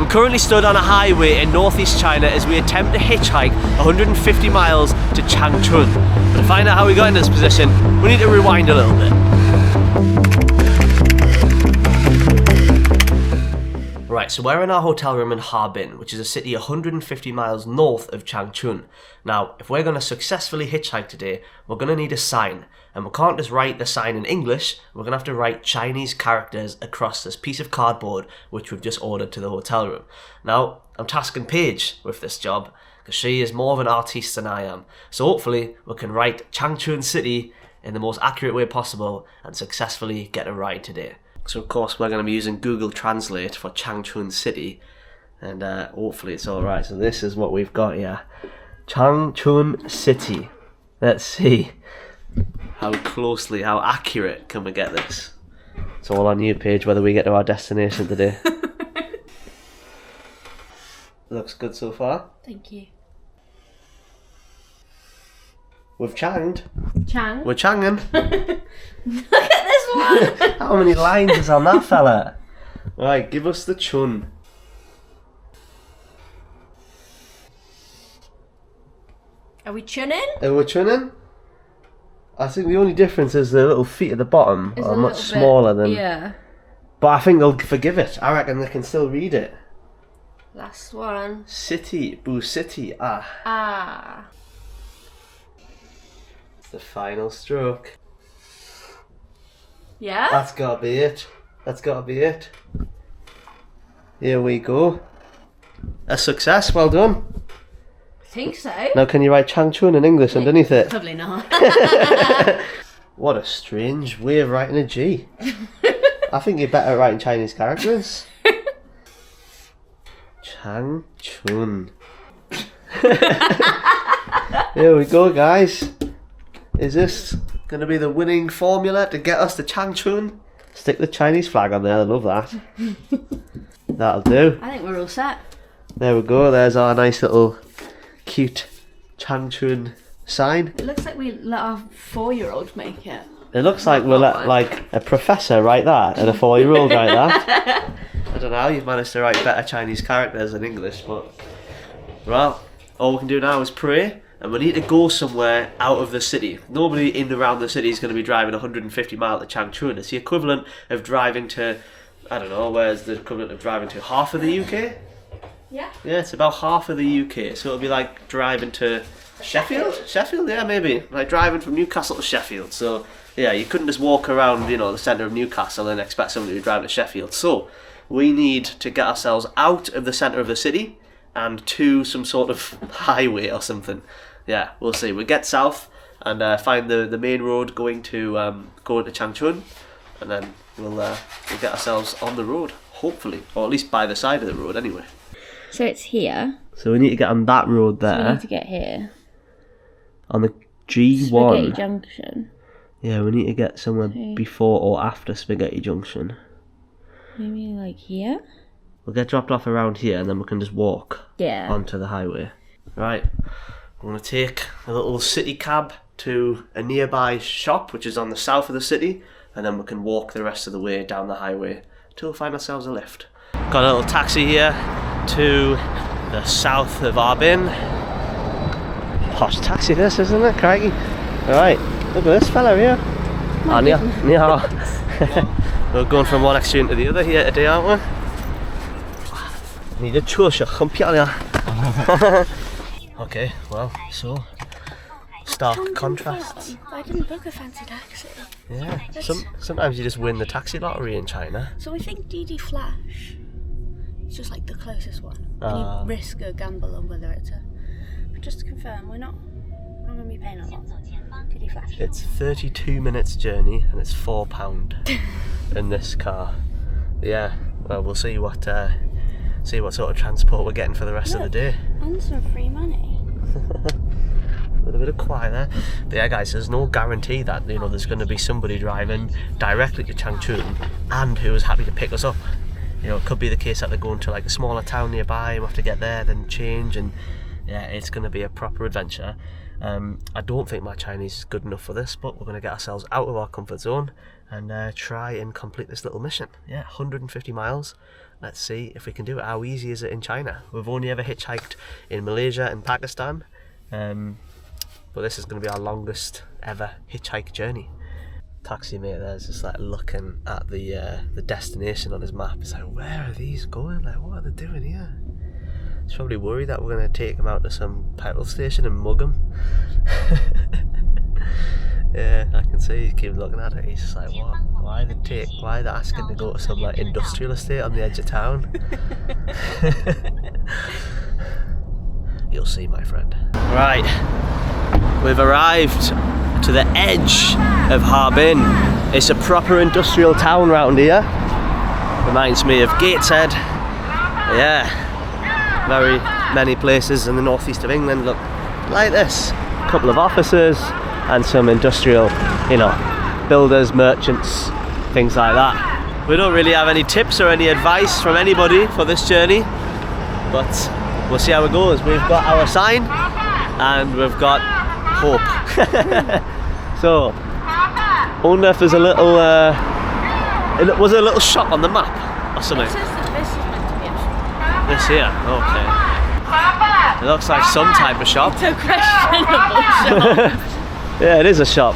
I'm currently stood on a highway in northeast China as we attempt to hitchhike 150 miles to Changchun. But to find out how we got in this position, we need to rewind a little bit. Right, so we're in our hotel room in Harbin, which is a city 150 miles north of Changchun. Now, if we're going to successfully hitchhike today, we're going to need a sign. And we can't just write the sign in English, we're going to have to write Chinese characters across this piece of cardboard which we've just ordered to the hotel room. Now, I'm tasking Paige with this job, because she is more of an artiste than I am. So hopefully we can write Changchun City in the most accurate way possible and successfully get a ride today. So of course we're going to be using Google Translate for Changchun City, and hopefully it's alright. So this is what we've got here. Changchun City. Let's see how accurate can we get this. It's all on you, Paige, whether we get to our destination today. Looks good so far. Thank you. We've changed. Chang? We're changing. Look at this one! How many lines is on that fella? Right, give us the chun. Are we chunning? Are we chunning? I think the only difference is the little feet at the bottom are much smaller than... Yeah. But I think they'll forgive it. I reckon they can still read it. Last one. City, boo city, ah. Ah. It's the final stroke. Yeah? That's gotta be it. That's gotta be it. Here we go. A success, well done. I think so. Now can you write Changchun in English underneath it? Probably not. What a strange way of writing a G. I think you're better at writing Chinese characters. Changchun. Here we go, guys. Is this going to be the winning formula to get us to Changchun? Stick the Chinese flag on there, I love that. That'll do. I think we're all set. There we go, there's our nice little cute Changchun sign. It looks like we let our 4-year-old make it. It looks like we'll let like a professor write that and a 4-year-old write that. I don't know how you've managed to write better Chinese characters than English, but well, all we can do now is pray, and we need to go somewhere out of the city. Nobody in and around the city is going to be driving 150 miles to Changchun. It's the equivalent of driving to, I don't know, where's the equivalent of driving to half of the UK? Yeah. Yeah, it's about half of the UK, so it'll be like driving to Sheffield? Sheffield, yeah, maybe. Like driving from Newcastle to Sheffield. So, yeah, you couldn't just walk around, you know, the centre of Newcastle and expect somebody to be driving to Sheffield. So, we need to get ourselves out of the centre of the city and to some sort of highway or something. Yeah, we'll see. We'll get south and find the main road going to Changchun, and then we'll get ourselves on the road, hopefully, or at least by the side of the road anyway. So it's here. So we need to get on that road there. So we need to get here. On the G1. Spaghetti Junction. Yeah, we need to get somewhere before or after Spaghetti Junction. Maybe like here? We'll get dropped off around here and then we can just walk onto the highway. Right, we're going to take a little city cab to a nearby shop which is on the south of the city, and then we can walk the rest of the way down the highway till we find ourselves a lift. Got a little taxi here to the south of Harbin. Posh taxi this, isn't it? Crikey. Alright, look at this fella here. We're going from one extreme to the other here today, aren't we? Need a chusha, Okay, well, so stark contrasts. I didn't book a fancy taxi. Yeah, sometimes you just win the taxi lottery in China. So I think DD Flash is just like the closest one. And you risk a gamble on whether it's a... But just to confirm, we're not going to be paying a lot. DD Flash. It's 32 minutes journey and it's £4 in this car. Yeah, well, we'll see what sort of transport we're getting for the rest of the day. And some free money. A little bit of quiet there. But yeah, guys, there's no guarantee that, you know, there's going to be somebody driving directly to Changchun and who is happy to pick us up. You know, it could be the case that they're going to like a smaller town nearby and we have to get there, then change, and yeah, it's going to be a proper adventure. I don't think my Chinese is good enough for this, but we're going to get ourselves out of our comfort zone and try and complete this little mission. Yeah, 150 miles. Let's see if we can do it. How easy is it in China? We've only ever hitchhiked in Malaysia and Pakistan, but this is going to be our longest ever hitchhike journey. Taxi mate there's just like looking at the destination on his map. He's like, where are these going? Like, what are they doing here? He's probably worried that we're going to take him out to some petrol station and mug him. Yeah, I can see he keeps looking at it. He's just like, what? Why are they asking to go to some like industrial estate on the edge of town? You'll see, my friend. Right, we've arrived to the edge of Harbin. It's a proper industrial town round here. Reminds me of Gateshead. Yeah, very many places in the northeast of England look like this. A couple of offices and some industrial, you know, builders, merchants, things like that. We don't really have any tips or any advice from anybody for this journey, but we'll see how it goes. We've got our sign and we've got hope. So, I wonder if there's a little, was there a little shop on the map or something? It says that this is meant to be a shop. This here, okay. It looks like some type of shop. It's a questionable shop. Yeah, it is a shop.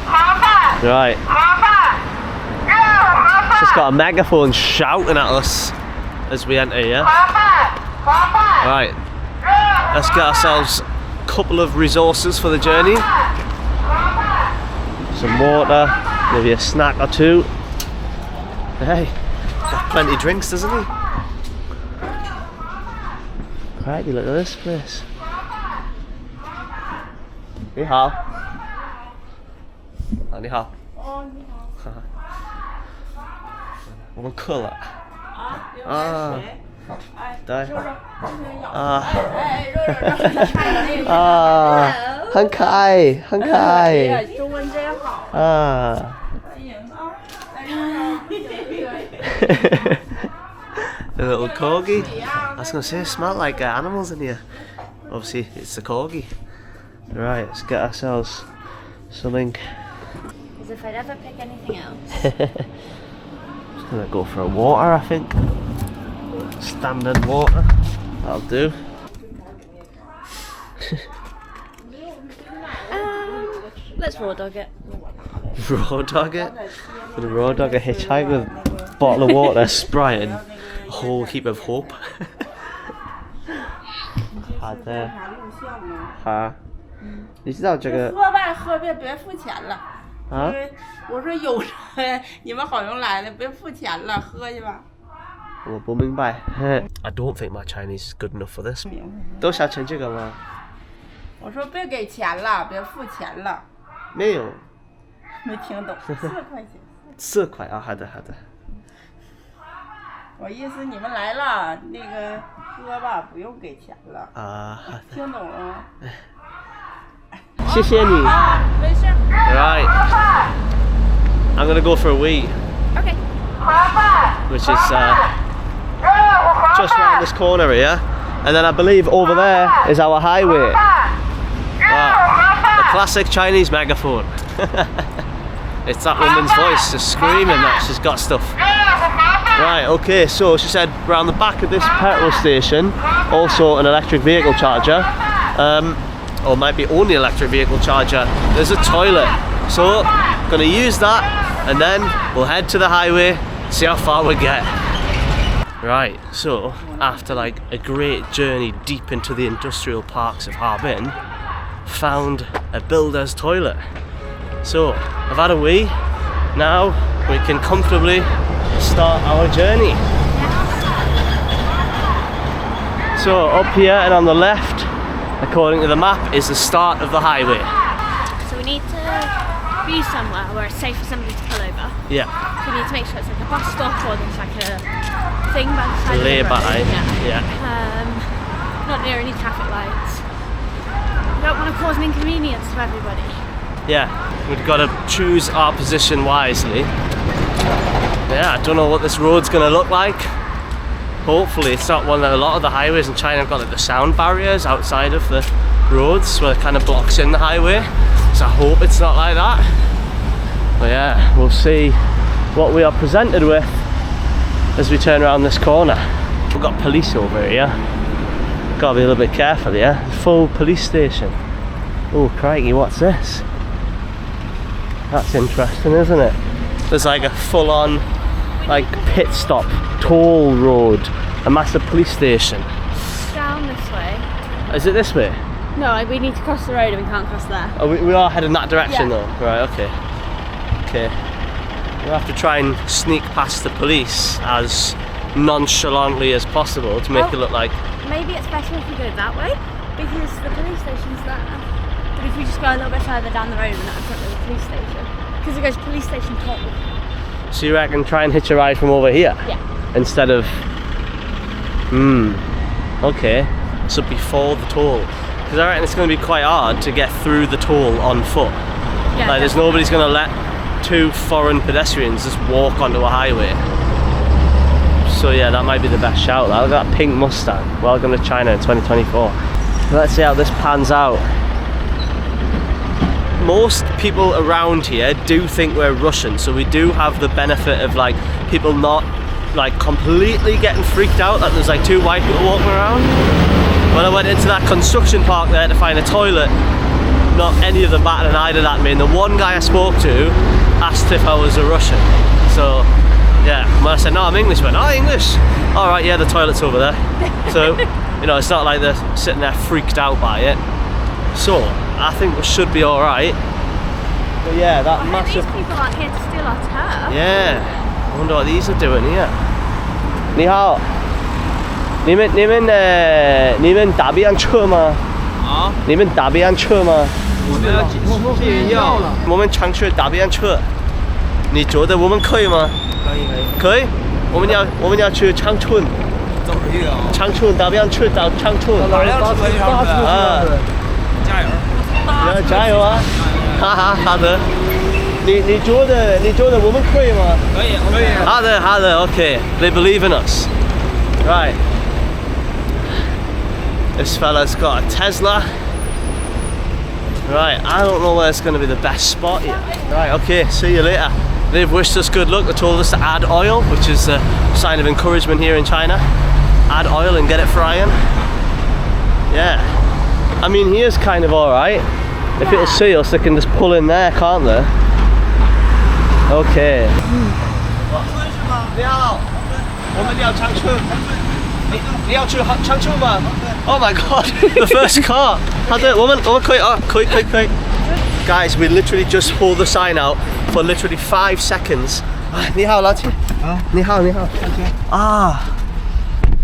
Right. It's just got a megaphone shouting at us as we enter here. Right. Let's get ourselves a couple of resources for the journey. Some water, maybe a snack or two. Hey, got plenty of drinks, doesn't he? Right, you look at this place. 你好。啊，你好。哦，你好。我们渴了。啊。对。很可爱，很可爱。中文真好。A little corgi. I was going to say, it smelled like animals in here. Obviously, it's the corgi. Right, let's get ourselves something. As if I'd ever pick anything else. Just going to go for a water, I think. Standard water. That'll do. Let's raw dog it. Raw dog it? Gonna raw dog a hitchhike with a bottle of water, Sprite, and a whole heap of hope. 好的。好。你知道这个？喝吧，喝别付钱了。啊？我说有人，你们好用来了，别付钱了，喝去吧。我不明白。I don't think my Chinese is good enough for this. 多少钱这个吗？我说别给钱了，别付钱了。没有。没听懂，4块钱。4块啊，好的好的。我意思你们来了，那个喝吧，不用给钱了。啊，好的。听懂了吗？谢谢你。没事。Right. I'm gonna go for a wee. Okay. Which is just around this corner here, and then I believe over there is our highway. Wow, the classic Chinese megaphone. It's that woman's voice just screaming that she's got stuff. Right, okay, so she said around the back of this petrol station, also an electric vehicle charger, or might be only electric vehicle charger, there's a toilet. So, gonna use that, and then we'll head to the highway, see how far we get. Right, so after like a great journey deep into the industrial parks of Harbin, found a builder's toilet. So I've had a wee, now we can comfortably start our journey. So up here and on the left, according to the map, is the start of the highway. So we need to be somewhere where it's safe for somebody to pull over. Yeah. So we need to make sure it's like a bus stop or there's like a thing by the side of the road. Lay-by. Yeah. Not near any traffic lights. We don't want to cause an inconvenience to everybody. Yeah, we've got to choose our position wisely. Yeah, I don't know what this road's going to look like. Hopefully it's not one that a lot of the highways in China have got like the sound barriers outside of the roads where it kind of blocks in the highway. So I hope it's not like that. But yeah, we'll see what we are presented with as we turn around this corner. We've got police over here. Gotta be a little bit careful here. Full police station. Oh crikey, what's this? That's interesting, isn't it? There's like a full-on like pit stop, toll road, a massive police station. Down this way. Is it this way? No, we need to cross the road and we can't cross there. Oh, we are heading that direction Yeah. though? Right, okay. Okay. We'll have to try and sneak past the police as nonchalantly as possible to make it look like... Maybe it's better if we go that way, because the police station's there. But if we just go a little bit further down the road, we're not in front of the police station. Because it goes police station toll. So you reckon try and hitch a ride from over here? Yeah. Instead of... Okay. So before the toll. Because I reckon it's going to be quite hard to get through the toll on foot. Yeah, Like there's nobody's going to let two foreign pedestrians just walk onto a highway. So yeah, that might be the best shout. Look at that pink Mustang. Welcome to China in 2024. Let's see how this pans out. Most people around here do think we're Russian, so we do have the benefit of like people not like completely getting freaked out that there's like two white people walking around. When I went into that construction park there to find a toilet, not any of them batted an eyelid at me, and the one guy I spoke to asked if I was a Russian. So yeah, when I said no, I'm English, he went, oh, English? Alright, yeah, the toilet's over there. So, you know, it's not like they're sitting there freaked out by it. So, I think we should be alright. But yeah, that massive... These people aren't here to steal our turf. Yeah, I wonder what these are doing here. 你好，你们打别人车吗？啊，你们打别人车吗？我们要戒药了。我们常去打别人车，你觉得我们可以吗？可以。我们要去长春。走这个啊。长春打别人车到长春。哪辆车呀？加油！加油啊！哈哈，好的。你觉得我们可以吗？可以，可以。好的 okay. They believe in us. Right. This fella's got a Tesla. Right, I don't know where it's going to be the best spot yet. Right, okay, see you later. They've wished us good luck. They told us to add oil, which is a sign of encouragement here in China. Add oil and get it frying. Yeah. I mean, here's kind of alright. If it'll see us, they can just pull in there, can't they? Okay. 你好，我们要长春。你要去长春吗 ？Oh my god, the first car. 好的，我们可以啊，可以。Guys, we literally just hold the sign out for literally 5 seconds. 你好，老铁。啊，你好。啊，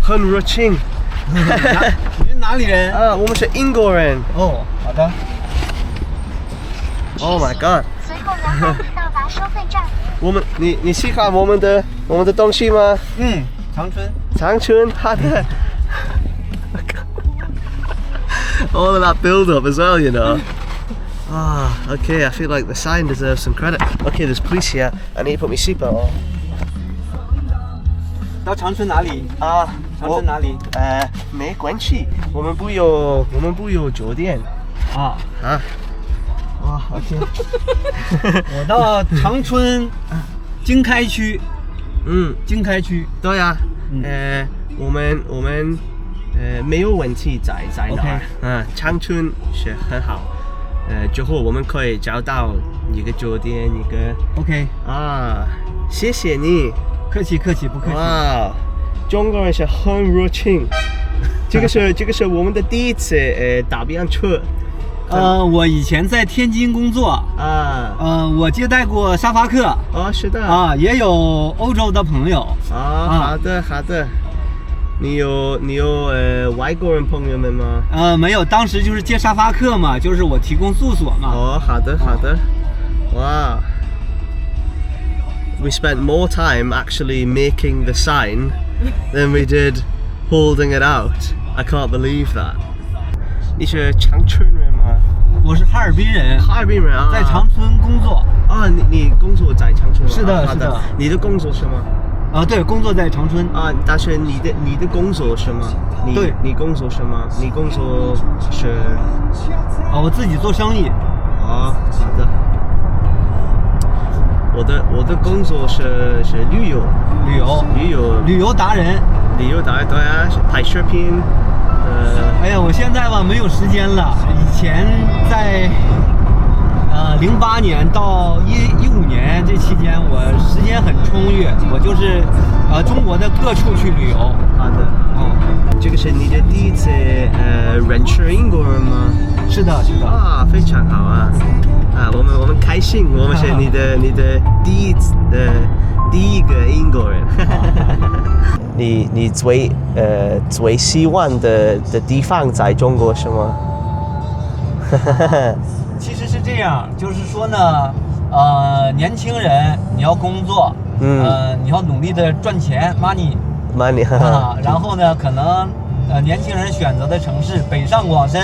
很热情。你是哪里人？啊，我们是英国人。哦，好的。Oh my god. 随后2公里到达收费站。你喜欢我们的东西吗？长春，好的。All of that build up as well, you know. Okay, I feel like the sign deserves some credit. Okay, there's police here. I need to put my seatbelt on. 到长春哪里？啊，长春哪里？没关系，我们不有酒店。啊。哇 ，OK。我到长春经开区。经开区。对呀。我们没有问题在哪儿。长春是很好。之后我们可以找到一个酒店，一个 OK 啊，谢谢你，客气，不客气。哇，中国人是很热情。这个是我们的第一次打别人车。我以前在天津工作啊，我接待过沙发客。哦，是的啊，也有欧洲的朋友。好的。你有外国人朋友们吗？没有，当时就是接沙发客嘛，就是我提供住所嘛。哦，好的。哇 We spent more time actually making the sign than we did holding it out. I can't believe that. 你是长春人吗？我是哈尔滨人。哈尔滨人啊，在长春工作。啊，你工作在长春吗？是的。你的工作是吗？对，工作在长春。但是你的工作什么？对，你工作什么？你工作是？我自己做生意。好的。我的工作是旅游达人。旅游达人，对啊，拍视频。哎呀，我现在吧没有时间了。以前在08年到15年这期间，我时间很充裕，我就是中国的各处去旅游。好的。这个是你的第一次认识英国人吗？是的。非常好啊！我们开心，我们是你的第一个英国人。你最希望的地方在中国是吗？其实是这样，就是说呢，年轻人你要工作，你要努力的赚钱 money， 然后呢，可能年轻人选择的城市北上广深，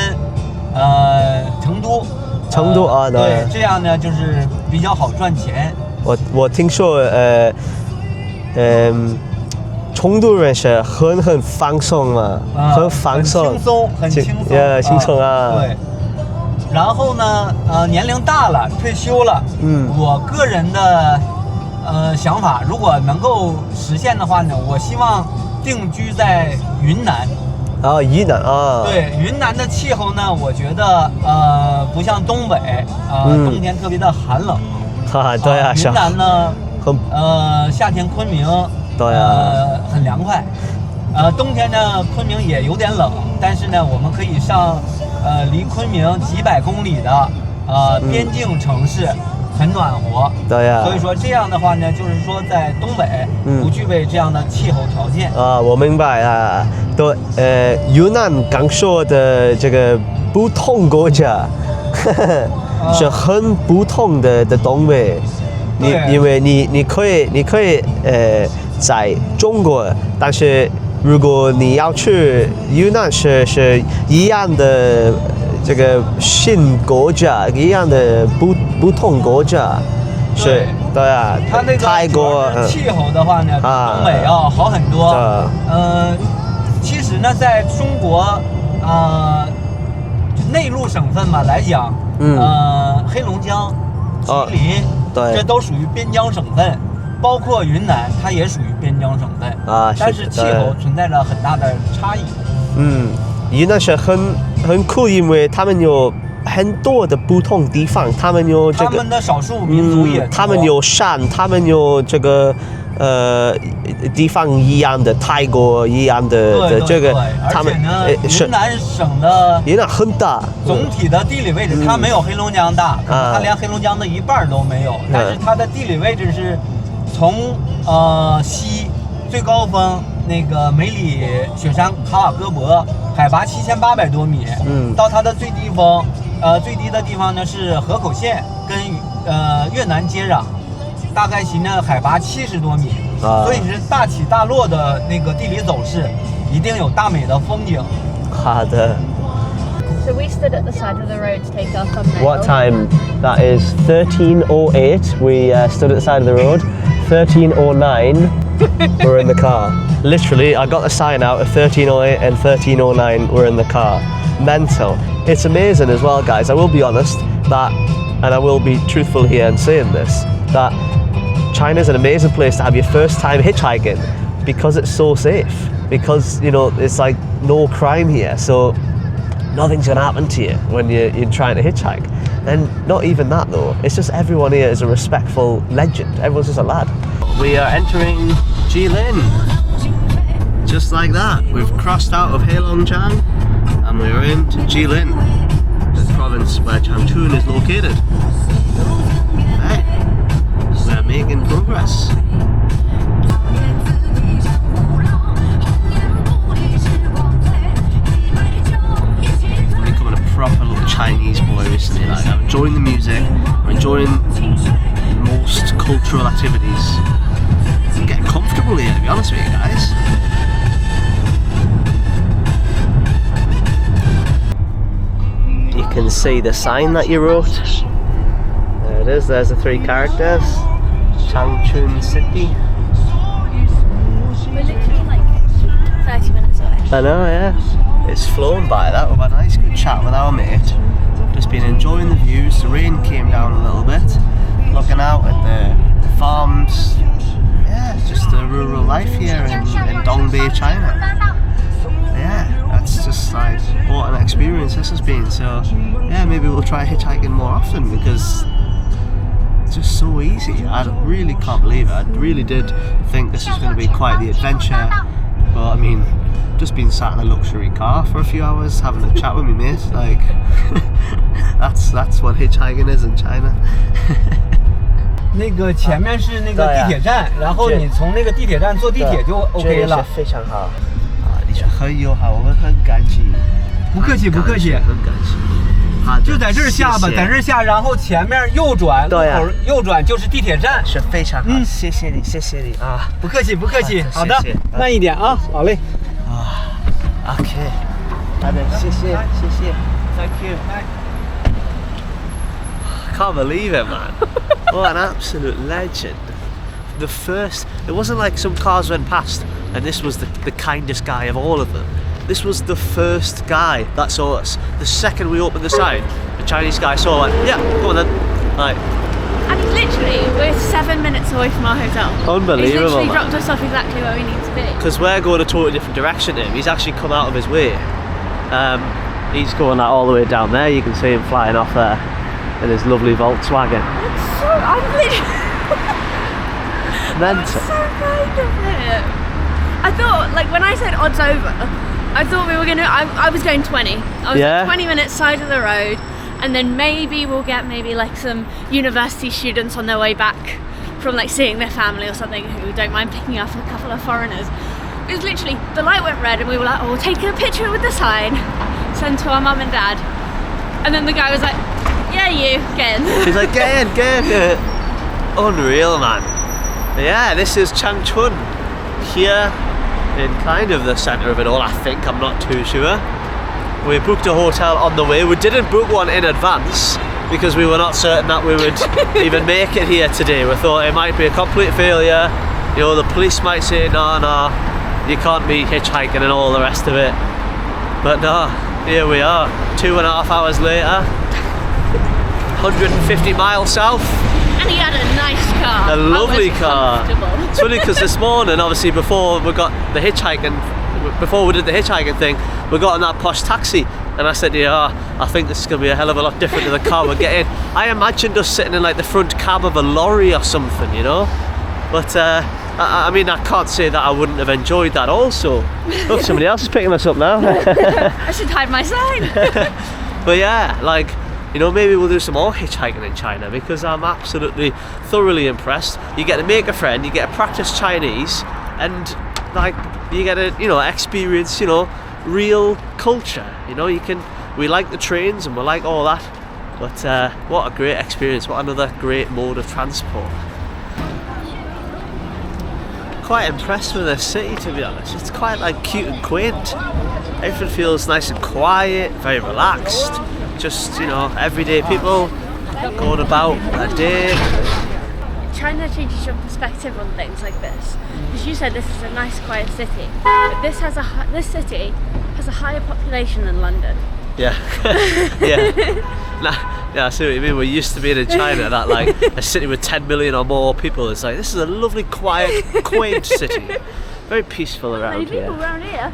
成都啊，对，这样呢就是比较好赚钱。我听说成都人是很放松嘛，很放松，很轻松啊。对。然后呢，年龄大了，退休了，我个人的想法，如果能够实现的话呢，我希望定居在云南。云南啊。对，云南的气候呢，我觉得不像东北，冬天特别的寒冷。对啊。云南呢，夏天昆明，对啊，很凉快。冬天呢，昆明也有点冷，但是呢，我们可以上离昆明几百公里的边境城市，很暖和。对呀。所以说这样的话呢，就是说在东北不具备这样的气候条件。我明白啊。对，云南刚说的这个不同国家，是很不同的东北。因为你可以在中国，但是如果你要去云南是一样的这个新国家，一样的不同国家。是，对啊。它那个泰国气候的话呢，比东北要好很多。其实呢，在中国就内陆省份嘛来讲，黑龙江、吉林。对，这都属于边疆省份，包括云南，它也属于边疆省份但是气候存在着很大的差异。云南是很酷，因为他们有很多的不同地方，他们有这个他们的少数民族也他们有山，他们有这个地方一样的，泰国一样的这个，他们云南省的云南很大，总体的地理位置它没有黑龙江大，可能它连黑龙江的一半都没有，但是它的地理位置是从西最高峰那个梅里雪山卡瓦戈博，海拔7800多米，到它的最低峰，最低的地方呢是河口县，跟越南接壤。大概其呢海拔70多米，所以是大起大落的那个地理走势，一定有大美的风景。好的。So we stood at the side of the road to take our thumbnail. What time? That is 13:08. We stood at the side of the road. 13:09. We're in the car. Literally, I got the sign out at 13:08 and 13:09. We're in the car. Mental. It's amazing as well, guys. I will be honest that, and I will be truthful here in saying this, that China's an amazing place to have your first time hitchhiking because it's so safe. Because, you know, it's like no crime here, so nothing's gonna happen to you when you're trying to hitchhike. And not even that though, it's just everyone here is a respectful legend. Everyone's just a lad. We are entering Jilin. Just like that, we've crossed out of Heilongjiang and we're into Jilin, the province where Changchun is located. Hey, we're making progress. Becoming a proper little Chinese boy recently. Like, I'm enjoying the music, I'm enjoying most cultural activities. I'm getting comfortable here, to be honest with you guys. You can see the sign that you wrote. There it is, there's the 3 characters. Changchun City. I know, yeah. It's flown by that. We've had a nice good chat with our mate. Just been enjoying the views. The rain came down a little bit. Looking out at the farms. Yeah, just the rural life here in Dongbei, China. Yeah, that's just like what an experience this has been. So yeah, maybe we'll try hitchhiking more often because it's just so easy. I really can't believe it. I really did think this was going to be quite the adventure, but I mean, just been sat in a luxury car for a few hours having a chat with me mate. Like that's what hitchhiking is in China. 那个前面是那个地铁站，然后你从那个地铁站坐地铁就 OK 了。非常好啊，你是很友好，我们很感激。不客气，不客气，很感激。好的，就在这儿下吧，在这儿下，然后前面右转，路口右转就是地铁站。是非常好，谢谢你，谢谢你啊！不客气，不客气。好的，谢谢慢一点啊，好嘞。啊 ，OK， 好的，谢谢，谢谢 ，Thank you。Can't believe it, man. What an absolute legend. The first, it wasn't like some cars went past and this was the kindest guy of all of them. This was the first guy that saw us. The second we opened the sign, the Chinese guy saw it. Yeah, come on then. Like, And he's literally, we're 7 minutes away from our hotel. Unbelievable, He's literally man. dropped us off exactly where we need to be. because we're going a totally different direction to him. He's actually come out of his way. He's going like, all the way down there. You can see him flying off there in his lovely Volkswagen. I'm literally... Mental. So kind of it. I thought, like, when I said odds over, I thought we were gonna. I was going 20. I was Yeah. 20 minutes side of the road, and then maybe we'll get like some university students on their way back from like seeing their family or something who don't mind picking up a couple of foreigners. It was literally the light went red, and we were like, "Oh, we'll take a picture with the sign, send to our mum and dad," and then the guy was like, "Yeah, you get in." He's like, get in. Unreal, man. Yeah, this is Changchun, here in kind of the centre of it all, I think. I'm not too sure. We booked a hotel on the way. We didn't book one in advance because we were not certain that we would even make it here today. We thought it might be a complete failure. You know, the police might say, no, you can't be hitchhiking and all the rest of it. But no, here we are, 2.5 hours later, 150 miles south. And he had a nice car. A lovely car. Comfortable. It's funny because this morning, obviously, before we got the hitchhiking, before we did the hitchhiking thing, we got in that posh taxi, and I said, yeah, I think this is going to be a hell of a lot different to the car we're getting. I imagined us sitting in like the front cab of a lorry or something, you know. But I mean, I can't say that I wouldn't have enjoyed that also. Look, somebody else is picking us up now. I should hide my sign. But yeah, like, you know, maybe we'll do some more hitchhiking in China because I'm absolutely thoroughly impressed. You get to make a friend, you get to practice Chinese, and like you get to, you know, experience, you know, real culture. You know, we like the trains and we like all that, but what a great experience, what another great mode of transport. Quite impressed with this city, to be honest. It's quite like cute and quaint. Everything feels nice and quiet, very relaxed. Just, you know, everyday people going about their day. China changes your perspective on things like this, because you said this is a nice, quiet city, but this city has a higher population than London. Yeah, yeah. I see what you mean. We're used to being in China, that like a city with 10 million or more people. It's like, this is a lovely, quiet, quaint city. Very peaceful around here. People around here.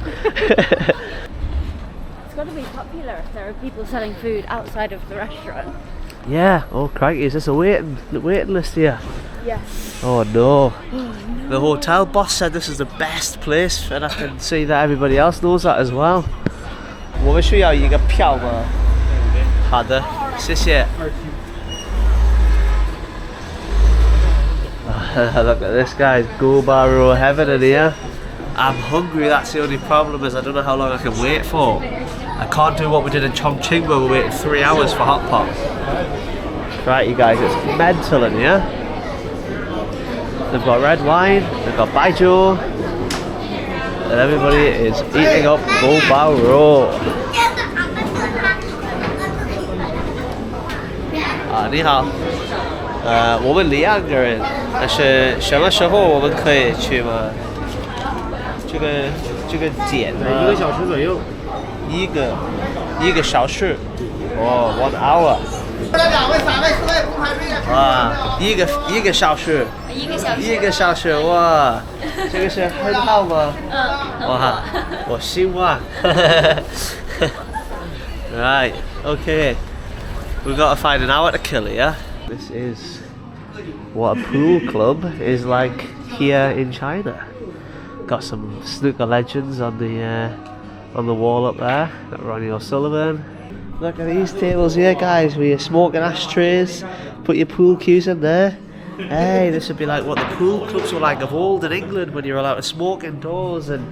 It's got to be popular if there are people selling food outside of the restaurant. Yeah. Oh crikey, is this a waiting list here? Yes. Oh no. The hotel boss said this is the best place, and I can see that everybody else knows that as well. 我们需要一个票吗？好的，谢谢。Look at this guy's go bar row heaven in here. I'm hungry, that's the only problem, is I don't know how long I can wait for. I can't do what we did in Changchun where we waited 3 hours for hot pot. Right, you guys, it's mental in here. They've got red wine, they've got baijiu, and everybody is eating up go bar row. 你好，我们2个人，但是什么时候我们可以去吗？这个这个点呢1个小时左右。一个小时，哦 ，1 hour。2位、3位、4位不排队。哇，一个小时，一个小时，哇，这个是很好吗？哇，我希望。Right, okay. We've got to find an hour to kill here. This is what a pool club is like here in China. Got some snooker legends on the wall up there. Got Ronnie O'Sullivan. Look at these tables here, guys, with your smoking ashtrays. Put your pool cues in there. Hey, this would be like what the pool clubs were like of old in England when you were allowed to smoke indoors. And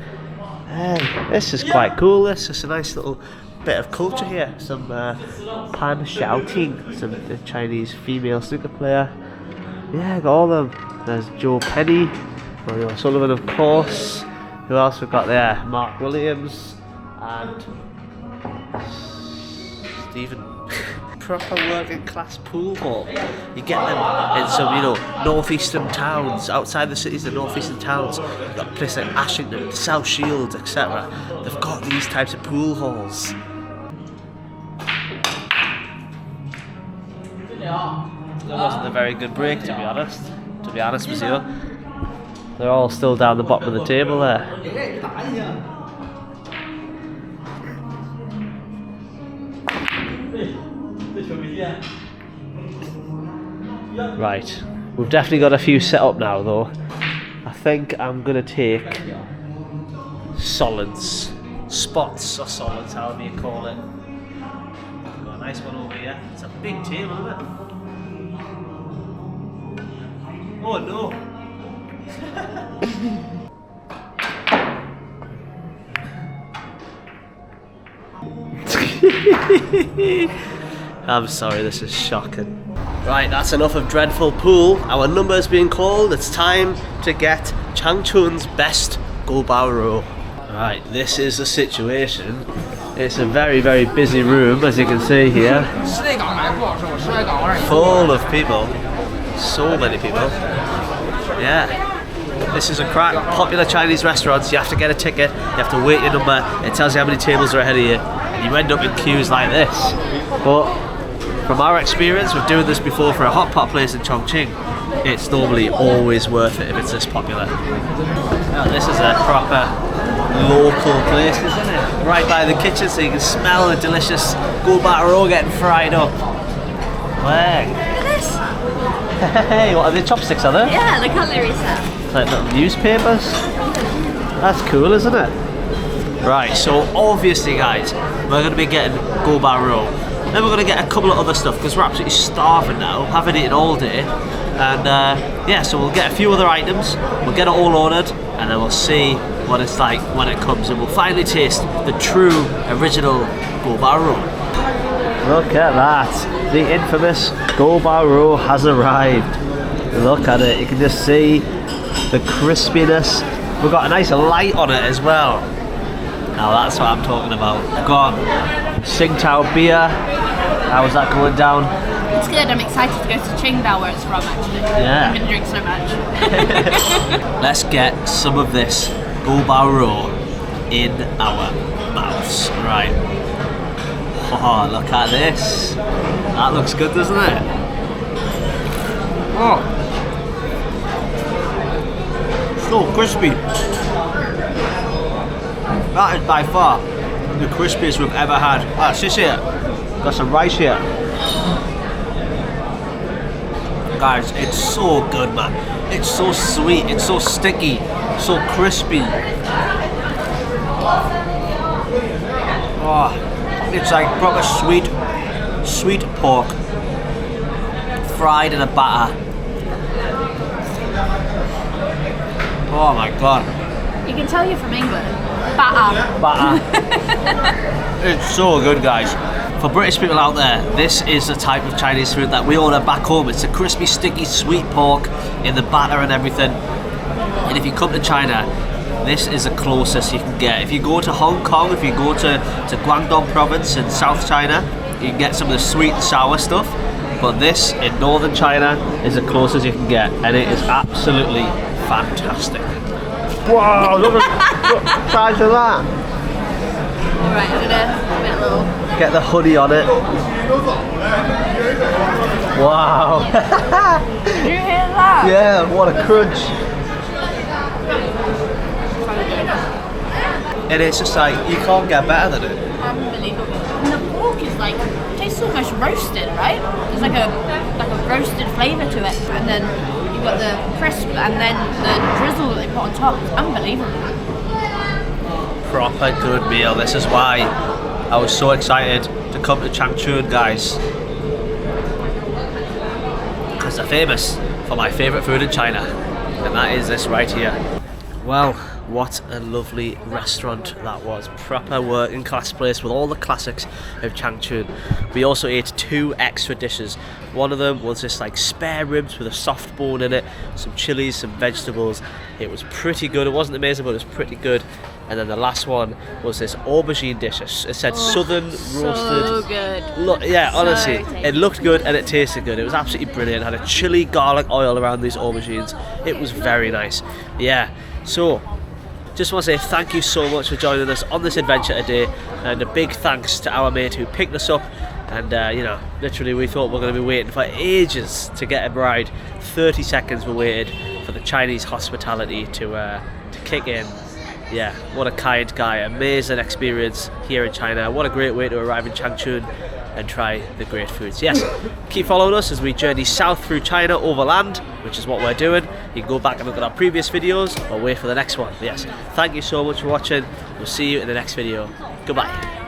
hey, this is quite cool. This is a nice little bit of culture here. Some Pan Xiaoting, some Chinese female snooker player. Yeah, got all of them. There's Joe Penny, Ronnie O'Sullivan, of course. Who else we've got there? Mark Williams and Stephen. Proper working class pool hall. You get them in some, northeastern towns, outside the cities, the northeastern towns. You've got places like Ashington, South Shields, etc. They've got these types of pool halls. That wasn't a very good break, to be honest. To be honest with you. They're all still down the bottom of the table there. Right, we've definitely got a few set up now though. I think I'm gonna take solids, spots or solids, however you call it. Got a nice one over here. It's a big table, isn't it? Oh no! I'm sorry, this is shocking. Right, that's enough of dreadful pool. Our number's been called. It's time to get Changchun's best Gobao row. Right, this is the situation. It's a very, very busy room, as you can see here. Full of people. So many people. Yeah. This is a crack. Popular Chinese restaurants, you have to get a ticket, you have to wait your number, it tells you how many tables are ahead of you, and you end up in queues like this. But from our experience with doing this before for a hot pot place in Chongqing, it's normally always worth it if it's this popular. Now, this is a proper local place, isn't it? Right by the kitchen, so you can smell the delicious Gobao roll getting fried up. Wow. Hey, what are they, chopsticks, are they? Yeah, the cutlery set. Like little newspapers. That's cool, isn't it? Right, so obviously, guys, we're going to be getting Gobao roll. Then we're going to get a couple of other stuff because we're absolutely starving now, haven't eaten all day. And yeah, so we'll get a few other items, we'll get it all ordered, and then we'll see what it's like when it comes, and we'll finally taste the true, original Gobao roll. Look at that, the infamous Gobao roll has arrived. Look at it, you can just see the crispiness. We've got a nice light on it as well. Now that's what I'm talking about. We've got Tsingtao beer. How's that going down? It's good, I'm excited to go to Qingdao where it's from actually. Yeah. I've been drinking so much. Let's get some of this Gobao roll in our mouths. Right. Oh, look at this. That looks good, doesn't it? Oh. So crispy. That is by far the crispiest we've ever had. Ah, this here. Got some rice here. Guys, it's so good, man. It's so sweet, it's so sticky, so crispy. Oh, it's like proper sweet pork fried in a batter. Oh my god. You can tell you're from England. Batter. It's so good, guys. For British people out there, this is the type of Chinese food that we order back home. It's a crispy, sticky, sweet pork in the batter and everything. And if you come to China, this is the closest you can get. If you go to Hong Kong, if you go to Guangdong province in South China, you can get some of the sweet and sour stuff. But this, in northern China, is the closest you can get. And it is absolutely fantastic. Wow, look at the size of that. Alright, I'm gonna put a little. Get the hoodie on it. Wow. Did you hear that? Yeah, what a crunch. And it's just like, you can't get better than it. Unbelievable. And the pork is like, tastes almost roasted, right? There's like a roasted flavour to it. And then you've got the crisp and then the drizzle that they put on top. It's unbelievable. Proper good meal. This is why I was so excited to come to Changchun, guys. Because they're famous for my favourite food in China. And that is this right here. Well, what a lovely restaurant that was. Proper working class place with all the classics of Changchun. We also ate 2 extra dishes. One of them was this like spare ribs with a soft bone in it, some chilies, some vegetables. It was pretty good. It wasn't amazing, but it was pretty good. And then the last one was this aubergine dish. It said southern roasted. So good. Look, yeah, So honestly, tasty. it looked good and it tasted good. It was absolutely brilliant. It had a chili garlic oil around these aubergines. It was very nice. Yeah, so just want to say thank you so much for joining us on this adventure today, and a big thanks to our mate who picked us up. And you know, literally we thought we were going to be waiting for ages to get a ride. 30 seconds we waited for the Chinese hospitality to kick in. Yeah, what a kind guy. Amazing experience here in China. What a great way to arrive in Changchun and try the great foods. Yes, keep following us as we journey south through China overland, which is what we're doing. You can go back and look at our previous videos or wait for the next one. Yes, thank you so much for watching. We'll see you in the next video. Goodbye.